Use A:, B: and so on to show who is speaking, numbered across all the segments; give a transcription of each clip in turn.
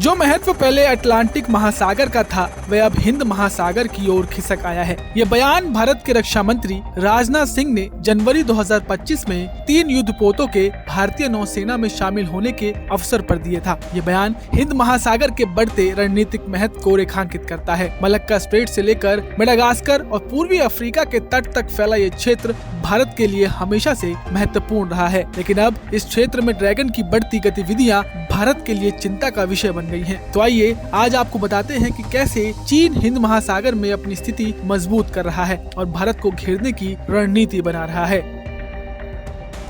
A: जो महत्व पहले अटलांटिक महासागर का था वह अब हिंद महासागर की ओर खिसक आया है। ये बयान भारत के रक्षा मंत्री राजनाथ सिंह ने जनवरी 2025 में 3 युद्धपोतों के भारतीय नौसेना में शामिल होने के अवसर पर दिया था। ये बयान हिंद महासागर के बढ़ते रणनीतिक महत्व को रेखांकित करता है। मलक्का स्ट्रेट से लेकर मेडागास्कर और पूर्वी अफ्रीका के तट तक फैला ये क्षेत्र भारत के लिए हमेशा से महत्वपूर्ण रहा है, लेकिन अब इस क्षेत्र में ड्रैगन की बढ़ती गतिविधियां भारत के लिए चिंता का विषय बन गई हैं। तो आइए आज आपको बताते हैं कि कैसे चीन हिंद महासागर में अपनी स्थिति मजबूत कर रहा है और भारत को घेरने की रणनीति बना रहा है।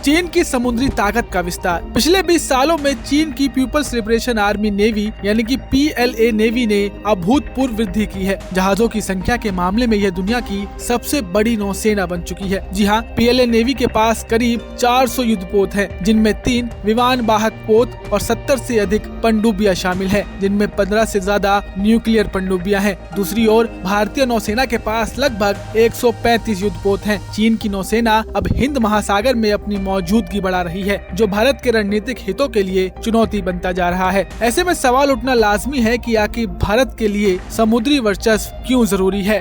A: चीन की समुद्री ताकत का विस्तार। पिछले 20 सालों में चीन की पीपल्स लिबरेशन आर्मी नेवी यानी कि PLA नेवी ने अभूतपूर्व वृद्धि की है। जहाजों की संख्या के मामले में यह दुनिया की सबसे बड़ी नौसेना बन चुकी है। जी हाँ, PLA नेवी के पास करीब 400 युद्धपोत हैं, जिनमें 3 विमान वाहक पोत और 70 से अधिक पनडुब्बियां शामिल हैं, जिनमें 15 से ज्यादा न्यूक्लियर पनडुब्बियां हैं। दूसरी ओर भारतीय नौसेना के पास लगभग 135 युद्धपोत हैं। चीन की नौसेना अब हिंद महासागर में अपनी मौजूदगी बढ़ा रही है, जो भारत के रणनीतिक हितों के लिए चुनौती बनता जा रहा है। ऐसे में सवाल उठना लाजमी है कि आखिर भारत के लिए समुद्री वर्चस्व क्यों जरूरी है।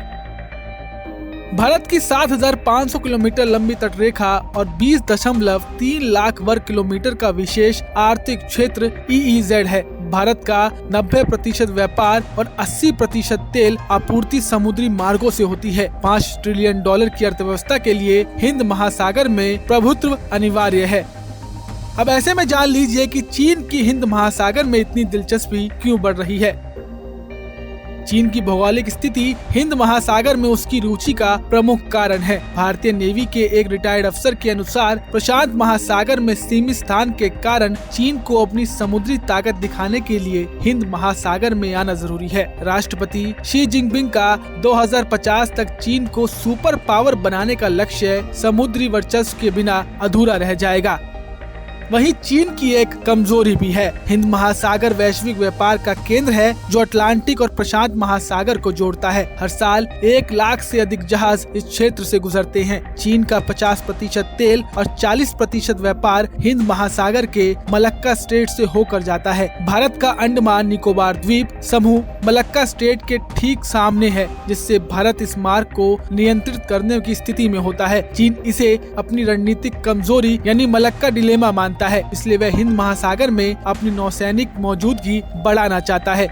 A: भारत की 7,500 किलोमीटर लंबी तटरेखा और 20.3 लाख वर्ग किलोमीटर का विशेष आर्थिक क्षेत्र EEZ है। भारत का 90% व्यापार और 80% तेल आपूर्ति समुद्री मार्गों से होती है। $5 ट्रिलियन की अर्थव्यवस्था के लिए हिंद महासागर में प्रभुत्व अनिवार्य है। अब ऐसे में जान लीजिए कि चीन की हिंद महासागर में इतनी दिलचस्पी क्यों बढ़ रही है। चीन की भौगोलिक स्थिति हिंद महासागर में उसकी रुचि का प्रमुख कारण है। भारतीय नेवी के एक रिटायर्ड अफसर के अनुसार प्रशांत महासागर में सीमित स्थान के कारण चीन को अपनी समुद्री ताकत दिखाने के लिए हिंद महासागर में आना जरूरी है। राष्ट्रपति शी जिनपिंग का 2050 तक चीन को सुपर पावर बनाने का लक्ष्य समुद्री वर्चस्व के बिना अधूरा रह जाएगा। वहीं चीन की एक कमजोरी भी है। हिंद महासागर वैश्विक व्यापार का केंद्र है, जो अटलांटिक और प्रशांत महासागर को जोड़ता है। हर साल 1 लाख से अधिक जहाज इस क्षेत्र से गुजरते हैं। चीन का 50% तेल और 40% व्यापार हिंद महासागर के मलक्का स्ट्रेट से होकर जाता है। भारत का अंडमान निकोबार द्वीप समूह मलक्का स्ट्रेट के ठीक सामने है, जिससे भारत इस मार्ग को नियंत्रित करने की स्थिति में होता है। चीन इसे अपनी रणनीतिक कमजोरी यानी मलक्का डिलेमा मानता है, इसलिए वह हिंद महासागर में अपनी नौसैनिक मौजूदगी बढ़ाना चाहता है।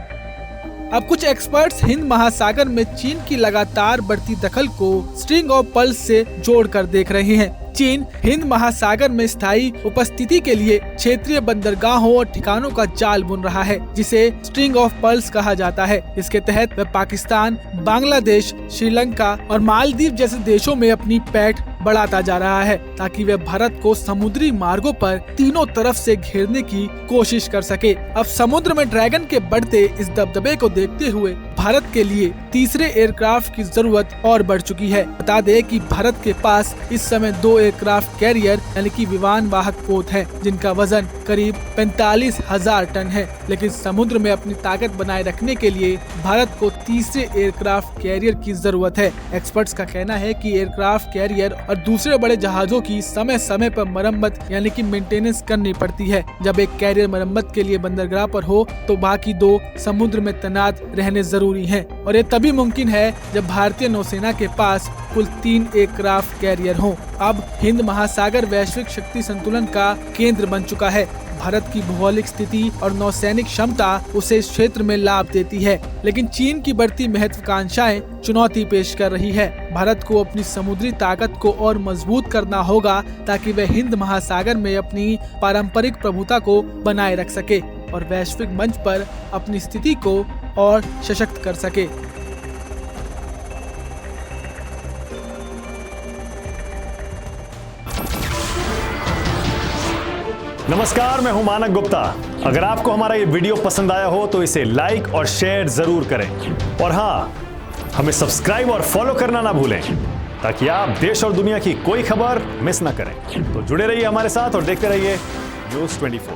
A: अब कुछ एक्सपर्ट्स हिंद महासागर में चीन की लगातार बढ़ती दखल को स्ट्रिंग ऑफ पर्ल्स से जोड़कर देख रहे हैं। चीन हिंद महासागर में स्थायी उपस्थिति के लिए क्षेत्रीय बंदरगाहों और ठिकानों का जाल बुन रहा है, जिसे स्ट्रिंग ऑफ पर्ल्स कहा जाता है। इसके तहत वह पाकिस्तान, बांग्लादेश, श्रीलंका और मालदीव जैसे देशों में अपनी पैठ बढ़ाता जा रहा है, ताकि वह भारत को समुद्री मार्गों पर तीनों तरफ से घेरने की कोशिश कर सके। अब समुद्र में ड्रैगन के बढ़ते इस दबदबे को देखते हुए भारत के लिए तीसरे एयरक्राफ्ट की जरूरत और बढ़ चुकी है। बता दें कि भारत के पास इस समय 2 एयरक्राफ्ट कैरियर यानी कि विमान वाहक पोत हैं, जिनका वजन करीब 45,000 टन है। लेकिन समुद्र में अपनी ताकत बनाए रखने के लिए भारत को तीसरे एयरक्राफ्ट कैरियर की जरूरत है। एक्सपर्ट्स का कहना है कि एयरक्राफ्ट कैरियर और दूसरे बड़े जहाजों की समय समय पर मरम्मत यानी कि मेंटेनेंस करनी पड़ती है। जब एक कैरियर मरम्मत के लिए बंदरगाह पर हो तो बाकी 2 समुद्र में तैनात रहने जरूरी हैं, और ये तभी मुमकिन है जब भारतीय नौसेना के पास कुल 3 एयरक्राफ्ट कैरियर हों। अब हिंद महासागर वैश्विक शक्ति संतुलन का केंद्र बन चुका है। भारत की भौगोलिक स्थिति और नौसैनिक क्षमता उसे इस क्षेत्र में लाभ देती है, लेकिन चीन की बढ़ती महत्वाकांक्षाएं चुनौती पेश कर रही है। भारत को अपनी समुद्री ताकत को और मजबूत करना होगा, ताकि वह हिंद महासागर में अपनी पारंपरिक प्रभुता को बनाए रख सके और वैश्विक मंच पर अपनी स्थिति को और सशक्त कर सके।
B: नमस्कार, मैं हूं मानक गुप्ता। अगर आपको हमारा ये वीडियो पसंद आया हो तो इसे लाइक और शेयर जरूर करें, और हाँ, हमें सब्सक्राइब और फॉलो करना ना भूलें, ताकि आप देश और दुनिया की कोई खबर मिस ना करें। तो जुड़े रहिए हमारे साथ और देखते रहिए News 24।